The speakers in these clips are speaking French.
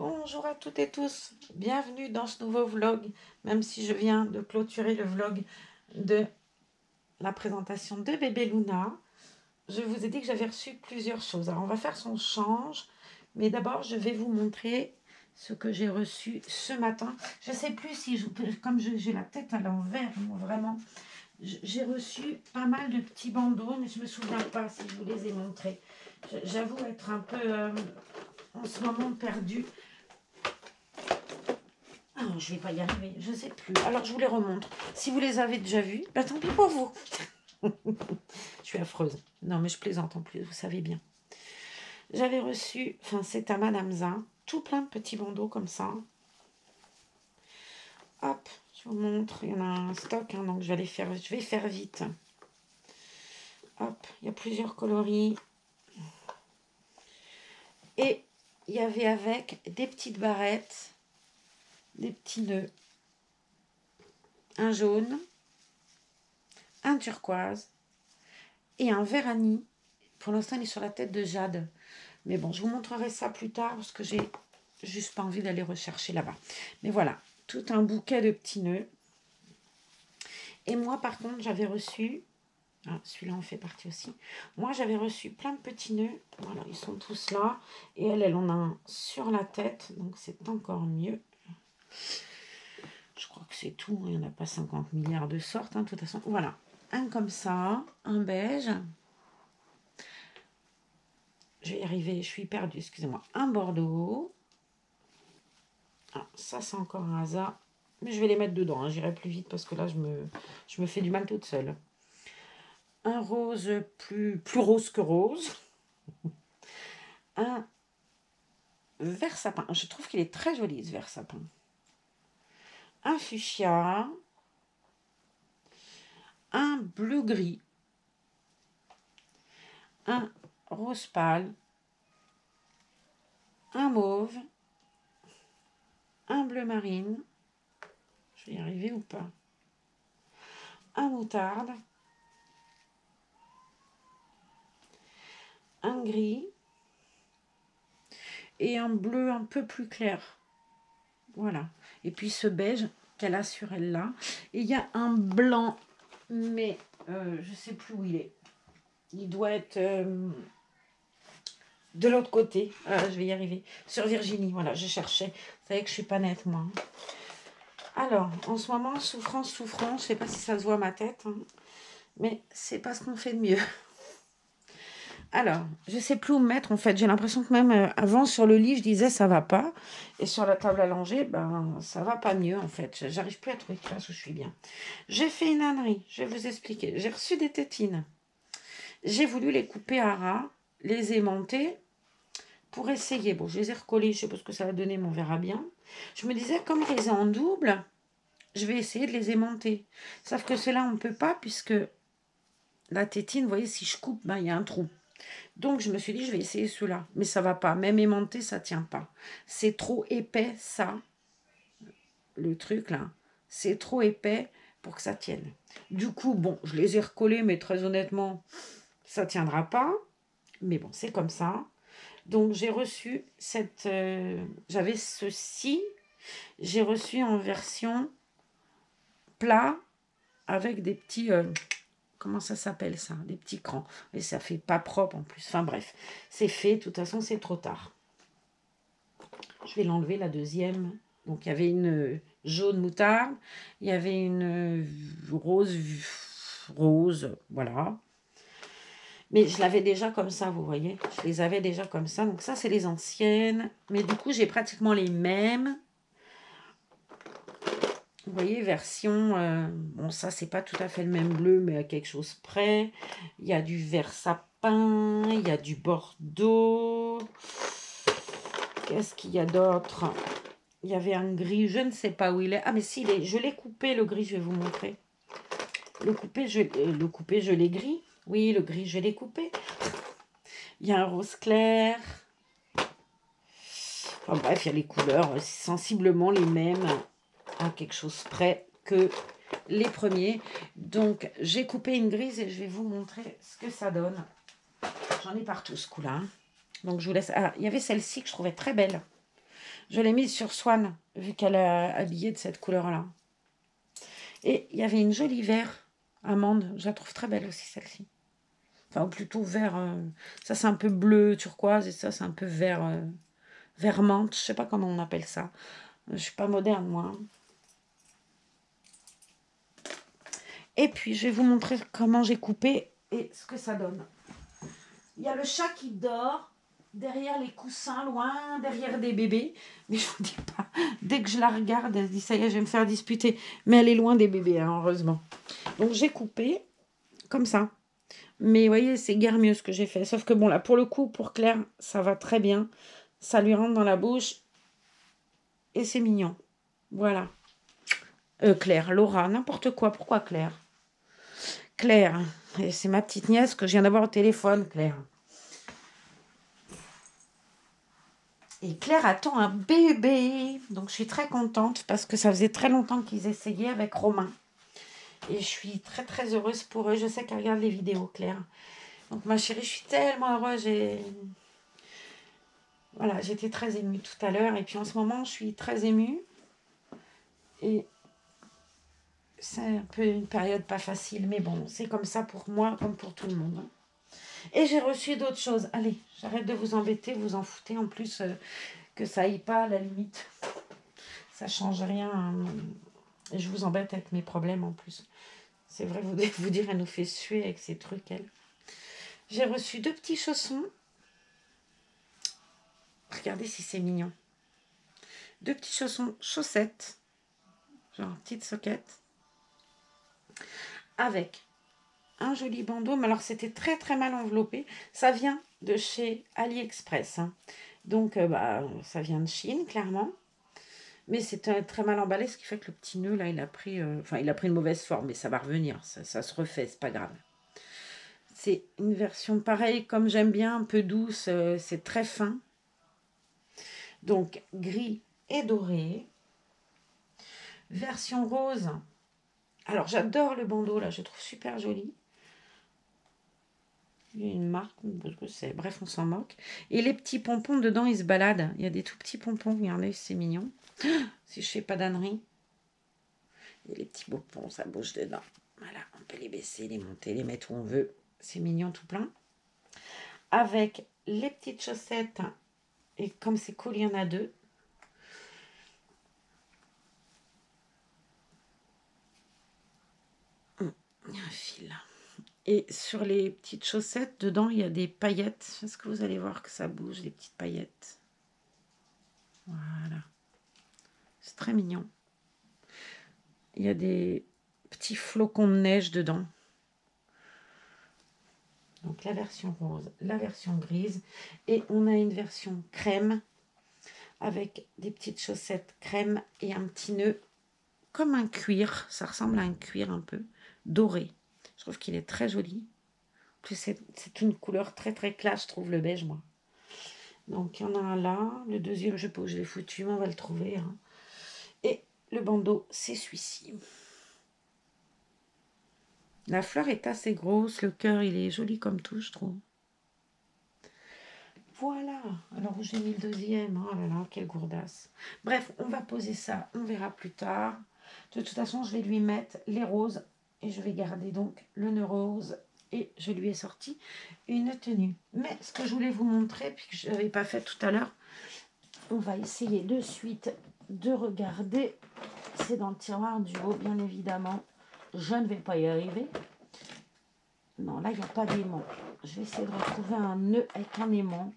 Bonjour à toutes et tous, bienvenue dans ce nouveau vlog, même si je viens de clôturer le vlog de la présentation de bébé Luna. Je vous ai dit que j'avais reçu plusieurs choses. Alors on va faire son change, mais d'abord je vais vous montrer ce que j'ai reçu ce matin. Je ne sais plus si, comme j'ai la tête à l'envers, moi, vraiment, j'ai reçu pas mal de petits bandeaux, mais je ne me souviens pas si je vous les ai montrés. J'avoue être un peu en ce moment perdue. Oh, je ne vais pas y arriver, je ne sais plus. Alors, je vous les remontre. Si vous les avez déjà vus, bah, tant pis pour vous. Je suis affreuse. Non, mais je plaisante en plus, vous savez bien. J'avais reçu, enfin, c'est à Madame Zin, tout plein de petits bandeaux comme ça. Hop, je vous montre. Il y en a un stock, hein, donc je vais faire vite. Hop, il y a plusieurs coloris. Et il y avait avec des petites barrettes, des petits nœuds, un jaune, un turquoise et un vert anis. Pour l'instant, il est sur la tête de Jade. Mais bon, je vous montrerai ça plus tard parce que j'ai juste pas envie d'aller rechercher là-bas. Mais voilà, tout un bouquet de petits nœuds. Et moi, par contre, j'avais reçu... Ah, celui-là en fait partie aussi. Moi, j'avais reçu plein de petits nœuds. Voilà, ils sont tous là. Et elle en a un sur la tête. Donc, c'est encore mieux. Je crois que c'est tout. Il n'y en a pas 50 milliards de sortes. Hein, de toute façon, voilà. Un comme ça, un beige. Je vais y arriver, je suis perdue, excusez-moi. Un bordeaux. Ah, ça, c'est encore un hasard. Mais je vais les mettre dedans, hein. J'irai plus vite parce que là, je me fais du mal toute seule. Un rose plus rose que rose. Un vert sapin. Je trouve qu'il est très joli, ce vert sapin. Un fuchsia. Un bleu-gris. Un rose pâle. Un mauve. Un bleu marine. Je vais y arriver ou pas? Un moutarde. Un gris. Et un bleu un peu plus clair. Voilà. Et puis ce beige qu'elle a sur elle là. Et il y a un blanc, mais je ne sais plus où il est. Il doit être de l'autre côté. Je vais y arriver. Sur Virginie, voilà, je cherchais. Vous savez que je ne suis pas nette, moi. Alors, en ce moment, souffrance. Je ne sais pas si ça se voit à ma tête. Hein, mais c'est pas ce qu'on fait de mieux. Alors, je ne sais plus où me mettre en fait. J'ai l'impression que même avant sur le lit, je disais ça va pas. Et sur la table à langer, ben ça va pas mieux en fait. J'arrive plus à trouver de place où je suis bien. J'ai fait une ânerie, je vais vous expliquer. J'ai reçu des tétines. J'ai voulu les couper à ras, les aimanter pour essayer. Bon, je les ai recollées, je sais pas ce que ça va donner, mais on verra bien. Je me disais, comme je les ai en double, je vais essayer de les aimanter. Sauf que cela on ne peut pas puisque la tétine, vous voyez, si je coupe, ben il y a un trou. Donc, je me suis dit, je vais essayer ceux-là. Mais ça va pas. Même aimanté, ça tient pas. C'est trop épais, ça. Le truc, là. C'est trop épais pour que ça tienne. Du coup, bon, je les ai recollés, mais très honnêtement, ça tiendra pas. Mais bon, c'est comme ça. Donc, j'ai reçu cette... J'avais ceci. J'ai reçu en version plat avec des petits... comment ça s'appelle ça? Des petits crans. Et ça fait pas propre en plus. Enfin bref, c'est fait. De toute façon, c'est trop tard. Je vais l'enlever, la deuxième. Donc, il y avait une jaune moutarde. Il y avait une rose, voilà. Mais je l'avais déjà comme ça, vous voyez. Je les avais déjà comme ça. Donc, ça, c'est les anciennes. Mais du coup, j'ai pratiquement les mêmes. Vous voyez, version... bon, ça, c'est pas tout à fait le même bleu, mais à quelque chose près. Il y a du vert sapin. Il y a du bordeaux. Qu'est-ce qu'il y a d'autre? Il y avait un gris, je ne sais pas où il est. Ah, mais si, je l'ai coupé, le gris, je vais vous montrer. Le coupé, je l'ai gris. Oui, le gris, je l'ai coupé. Il y a un rose clair. Enfin bref, il y a les couleurs sensiblement les mêmes à quelque chose près que les premiers. Donc, j'ai coupé une grise et je vais vous montrer ce que ça donne. J'en ai partout ce coup-là. Donc, je vous laisse... Ah, il y avait celle-ci que je trouvais très belle. Je l'ai mise sur Swan, vu qu'elle est habillée de cette couleur-là. Et il y avait une jolie vert amande. Je la trouve très belle aussi, celle-ci. Enfin, ou plutôt vert. Ça, c'est un peu bleu turquoise et ça, c'est un peu vert, vert menthe. Je sais pas comment on appelle ça. Je suis pas moderne, moi. Et puis, je vais vous montrer comment j'ai coupé et ce que ça donne. Il y a le chat qui dort derrière les coussins, loin derrière des bébés. Mais je vous dis pas, dès que je la regarde, elle se dit, ça y est, je vais me faire disputer. Mais elle est loin des bébés, hein, heureusement. Donc, j'ai coupé comme ça. Mais vous voyez, c'est guère mieux ce que j'ai fait. Sauf que bon, là, pour le coup, pour Claire, ça va très bien. Ça lui rentre dans la bouche. Et c'est mignon. Voilà. Claire, Laura, n'importe quoi. Pourquoi Claire? Claire. Et c'est ma petite nièce que je viens d'avoir au téléphone, Claire. Et Claire attend un bébé. Donc, je suis très contente parce que ça faisait très longtemps qu'ils essayaient avec Romain. Et je suis très, très heureuse pour eux. Je sais qu'elle regarde les vidéos, Claire. Donc, ma chérie, je suis tellement heureuse. Voilà, j'étais très émue tout à l'heure. Et puis, en ce moment, je suis très émue. Et c'est un peu une période pas facile. Mais bon, c'est comme ça pour moi, comme pour tout le monde. Et j'ai reçu d'autres choses. Allez, j'arrête de vous embêter, vous en foutez. En plus, que ça aille pas, à la limite. Ça change rien. Et je vous embête avec mes problèmes en plus. C'est vrai, vous devez vous dire, elle nous fait suer avec ces trucs, elle. J'ai reçu 2 petits chaussons. Regardez si c'est mignon. 2 petits chaussons chaussettes. Genre petite soquette. Avec un joli bandeau. Mais alors, c'était très, très mal enveloppé. Ça vient de chez AliExpress. Hein. Donc, ça vient de Chine, clairement. Mais c'est très mal emballé, ce qui fait que le petit nœud, là, il a pris une mauvaise forme. Mais ça va revenir, ça se refait, c'est pas grave. C'est une version pareille, comme j'aime bien, un peu douce, c'est très fin. Donc, gris et doré. Version rose. Alors, j'adore le bandeau, là, je trouve super joli. Il y a une marque, parce que c'est. Bref, on s'en moque. Et les petits pompons dedans, ils se baladent. Il y a des tout petits pompons, regardez, c'est mignon. Si je fais pas d'ânerie. Et les petits pompons, ça bouge dedans. Voilà, on peut les baisser, les monter, les mettre où on veut. C'est mignon tout plein. Avec les petites chaussettes. Et comme c'est cool, il y en a 2. Il y a un fil. Et sur les petites chaussettes, dedans, il y a des paillettes. Est-ce que vous allez voir que ça bouge, les petites paillettes? Voilà. C'est très mignon. Il y a des petits flocons de neige dedans. Donc la version rose, la version grise. Et on a une version crème avec des petites chaussettes crème et un petit nœud comme un cuir. Ça ressemble à un cuir un peu doré. Je trouve qu'il est très joli. En plus, c'est une couleur très très classe, je trouve, le beige, moi. Donc il y en a un là. Le deuxième, je sais pas où je l'ai foutu, mais on va le trouver. Hein. Et le bandeau, c'est celui-ci. La fleur est assez grosse, le cœur il est joli comme tout, je trouve. Voilà, alors j'ai mis le deuxième, oh là là, quelle gourdasse. Bref, on va poser ça, on verra plus tard. De toute façon, je vais lui mettre les roses et je vais garder donc le nœud rose et je lui ai sorti une tenue. Mais ce que je voulais vous montrer, puis que je n'avais pas fait tout à l'heure, on va essayer de suite de regarder. C'est dans le tiroir du haut, bien évidemment. Je ne vais pas y arriver. Non, là, il n'y a pas d'aimant. Je vais essayer de retrouver un nœud avec un aimant.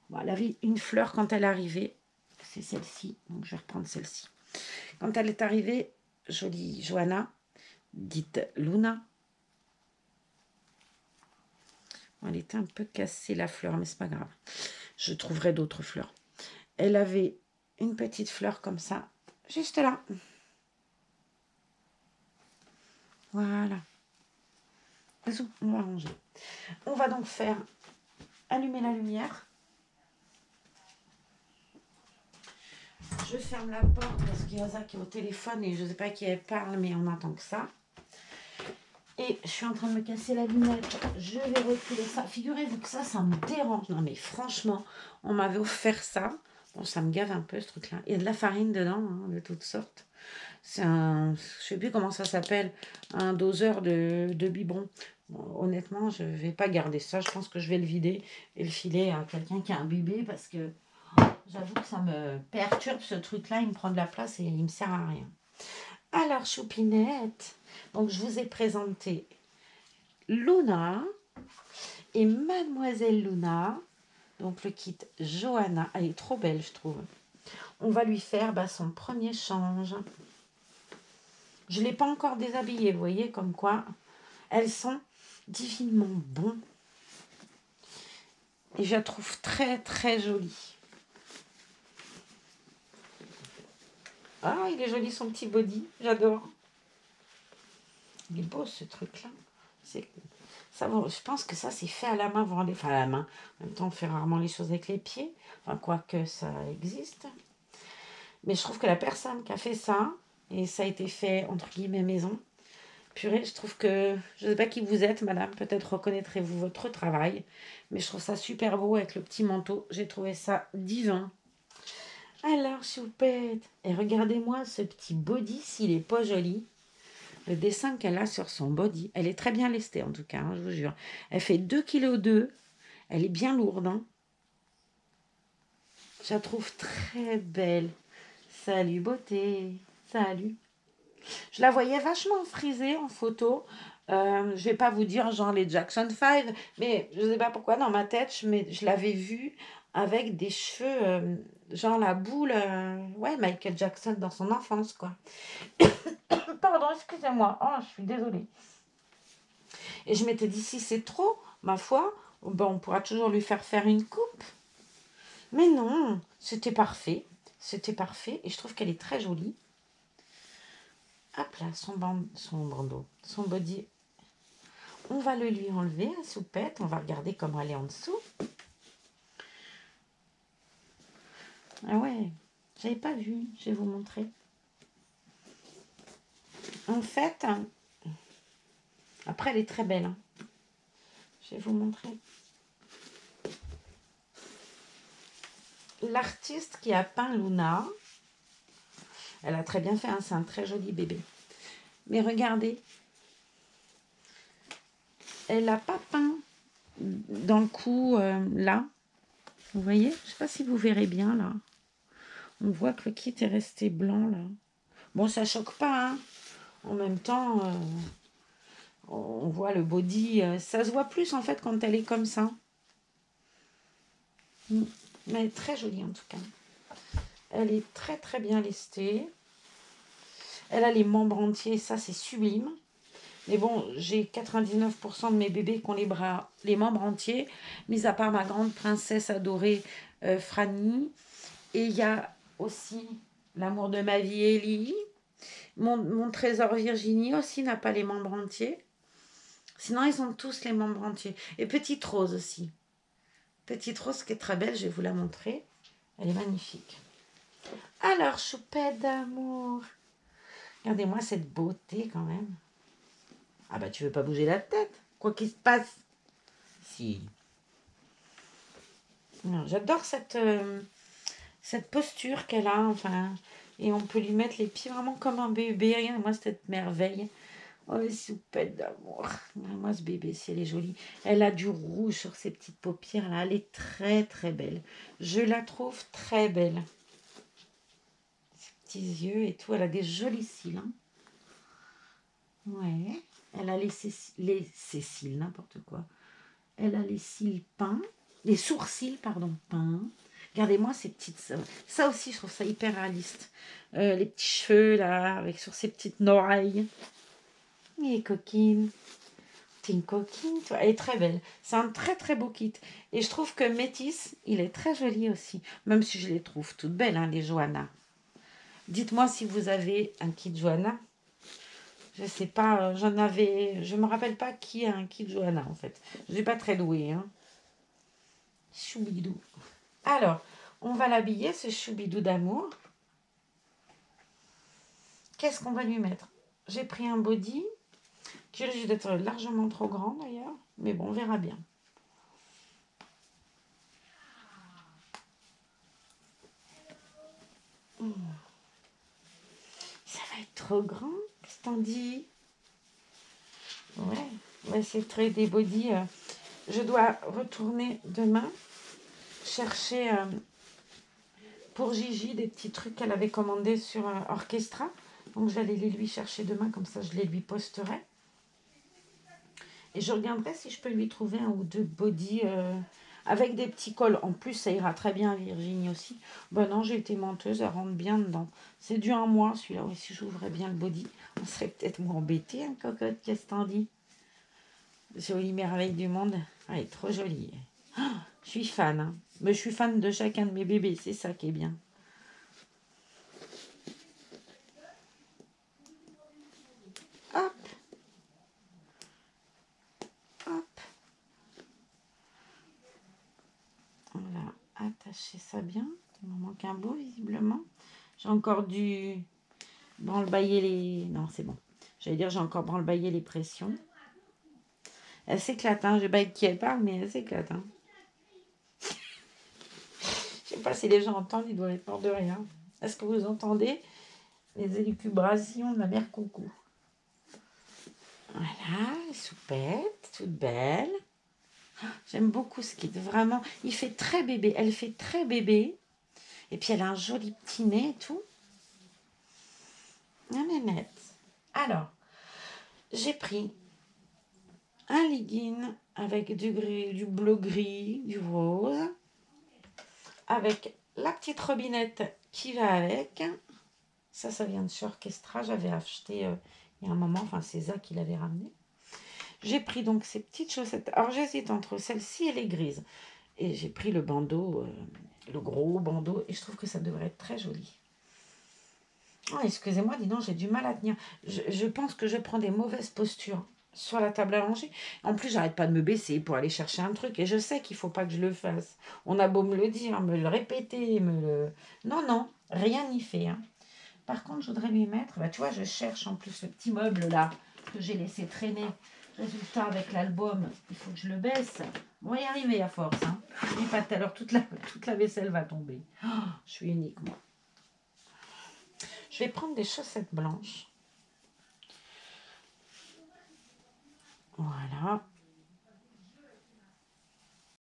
Bon, elle avait une fleur quand elle est arrivée. C'est celle-ci. Donc, je vais reprendre celle-ci. Quand elle est arrivée, jolie Johanna, dite Luna. Bon, elle était un peu cassée, la fleur, mais c'est pas grave. Je trouverai d'autres fleurs. Elle avait une petite fleur comme ça, juste là. Voilà. On va ranger. On va donc faire allumer la lumière. Je ferme la porte parce qu'il y a ça qui est au téléphone et je ne sais pas qui elle parle, mais on entend que ça. Et je suis en train de me casser la lunette. Je vais reculer ça. Figurez-vous que ça me dérange. Non mais franchement, on m'avait offert ça Bon, ça me gave un peu ce truc-là. Il y a de la farine dedans, hein, de toutes sortes. C'est un, je sais plus comment ça s'appelle, un doseur de biberon. Bon, honnêtement, je vais pas garder ça. Je pense que je vais le vider et le filer à quelqu'un qui a un bébé parce que j'avoue que ça me perturbe ce truc-là. Il me prend de la place et il me sert à rien. Alors, choupinette, donc je vous ai présenté Luna et Mademoiselle Luna. Donc le kit Johanna, elle est trop belle, je trouve. On va lui faire son premier change. Je ne l'ai pas encore déshabillée, vous voyez, comme quoi elles sont divinement bonnes. Et je la trouve très très jolie. Ah, il est joli son petit body, j'adore. Il est beau ce truc-là. Ça, je pense que ça c'est fait à la main, enfin à la main. En même temps, on fait rarement les choses avec les pieds. Enfin, quoique ça existe. Mais je trouve que la personne qui a fait ça, et ça a été fait entre guillemets maison, purée, je trouve que, je ne sais pas qui vous êtes, madame, peut-être reconnaîtrez-vous votre travail, mais je trouve ça super beau avec le petit manteau. J'ai trouvé ça divin. Alors, choupette, et regardez-moi ce petit body, s'il n'est pas joli. Le dessin qu'elle a sur son body, elle est très bien lestée en tout cas, hein, je vous jure. Elle fait 2,2 kg, elle est bien lourde. Hein. Je la trouve très belle. Salut beauté, salut. Je la voyais vachement frisée en photo. Je vais pas vous dire genre les Jackson 5, mais je sais pas pourquoi dans ma tête, je l'avais vue avec des cheveux, genre la boule, ouais, Michael Jackson dans son enfance, quoi. Pardon, excusez-moi, oh, je suis désolée. Et je m'étais dit, si c'est trop, ma foi, ben, on pourra toujours lui faire une coupe. Mais non, c'était parfait. C'était parfait et je trouve qu'elle est très jolie. Hop là, son bandeau, son body. On va le lui enlever à soupette. On va regarder comment elle est en dessous. Ah ouais, j'avais pas vu. Je vais vous montrer. En fait, après elle est très belle. Hein. Je vais vous montrer. L'artiste qui a peint Luna, elle a très bien fait. Hein, c'est un très joli bébé. Mais regardez, elle n'a pas peint dans le cou là. Vous voyez? Je ne sais pas si vous verrez bien là. On voit que le kit est resté blanc là. Bon, ça choque pas. Hein. En même temps, on voit le body. Ça se voit plus en fait quand elle est comme ça. Mais elle est très jolie en tout cas. Elle est très très bien lestée. Elle a les membres entiers. Ça, c'est sublime. Mais bon, j'ai 99% de mes bébés qui ont les membres entiers, mis à part ma grande princesse adorée, Franny. Et il y a aussi l'amour de ma vie, Ellie. Mon trésor Virginie aussi n'a pas les membres entiers. Sinon, ils ont tous les membres entiers. Et Petite Rose aussi. Petite Rose qui est très belle, je vais vous la montrer. Elle est magnifique. Alors, choupette d'amour. Regardez-moi cette beauté quand même. Ah bah tu veux pas bouger la tête. Quoi qu'il se passe. Si. J'adore cette posture qu'elle a. Enfin, et on peut lui mettre les pieds vraiment comme un bébé. Regarde-moi cette merveille. Oh, soupette d'amour. Moi, ce bébé, si elle est jolie. Elle a du rouge sur ses petites paupières. Là. Elle est très, très belle. Je la trouve très belle. Ses petits yeux et tout. Elle a des jolis cils. Hein. Ouais. Elle a les cils, n'importe quoi. Elle a les cils peints. Les sourcils, pardon, peints. Regardez-moi ces petites... Ça aussi, je trouve ça hyper réaliste. Les petits cheveux, là, avec sur ses petites oreilles. Et coquine. T'es une coquine, toi. Elle est très belle. C'est un très, très beau kit. Et je trouve que Métis, il est très joli aussi. Même si je les trouve toutes belles, hein, les Johanna. Dites-moi si vous avez un kit Johanna. Je sais pas, j'en avais... Je me rappelle pas qui a un kit Johanna, en fait. Je suis pas très douée, hein. Choubidou. Alors, on va l'habiller, ce choubidou d'amour. Qu'est-ce qu'on va lui mettre? J'ai pris un body qui risque d'être largement trop grand d'ailleurs. Mais bon, on verra bien. Ça va être trop grand. Qu'est-ce que t'en dis? Ouais, on va essayer de trouver des bodys. Je dois retourner demain chercher pour Gigi des petits trucs qu'elle avait commandés sur Orchestra. Donc je vais aller les lui chercher demain, comme ça je les lui posterai. Et je regarderai si je peux lui trouver un ou deux bodys avec des petits cols. En plus, ça ira très bien à Virginie aussi. Ben non, j'ai été menteuse, elle rentre bien dedans. C'est du 1 mois, celui-là. Oui, si j'ouvrais bien le body, on serait peut-être moins embêté, hein, cocotte. Qu'est-ce que t'en dis? Jolie merveille du monde. Elle est trop jolie. Oh, je suis fan. Hein. Mais je suis fan de chacun de mes bébés, c'est ça qui est bien. Hop. Hop. On va attacher ça bien. Il me manque un bout, visiblement. J'ai encore dû branle-bailler les... Non, c'est bon. J'allais dire, j'ai encore branle-baillé les pressions. Elle s'éclate, hein. Je sais pas avec qui elle parle, mais elle s'éclate, hein. Je sais pas si les gens entendent, ils doivent être morts de rien. Est-ce que vous entendez les élucubrations de la mère Coucou? Voilà, soupette, toute belle. J'aime beaucoup ce kit, vraiment. Il fait très bébé, elle fait très bébé. Et puis elle a un joli petit nez et tout. Elle est nette. Alors, j'ai pris un legging avec du gris, du bleu gris, du rose, avec la petite robinette qui va avec. Ça vient de chez Orchestra. J'avais acheté il y a un moment, enfin c'est ça qui l'avait ramené. J'ai pris donc ces petites chaussettes. Alors j'hésite entre celle-ci et les grises. Et j'ai pris le bandeau, le gros bandeau, et je trouve que ça devrait être très joli. Oh, excusez-moi, dis donc, j'ai du mal à tenir. Je pense que je prends des mauvaises postures sur la table à langer. En plus, j'arrête pas de me baisser pour aller chercher un truc. Et je sais qu'il faut pas que je le fasse. On a beau me le dire, me le répéter, me le... Non, non, rien n'y fait. Hein. Par contre, je voudrais lui mettre... Bah, tu vois, je cherche en plus le petit meuble là que j'ai laissé traîner. Résultat, avec l'album, il faut que je le baisse. On va y arriver à force. Hein. Mais pas tout à l'heure, toute la vaisselle va tomber. Oh, je suis unique, moi. Je vais prendre des chaussettes blanches. Voilà.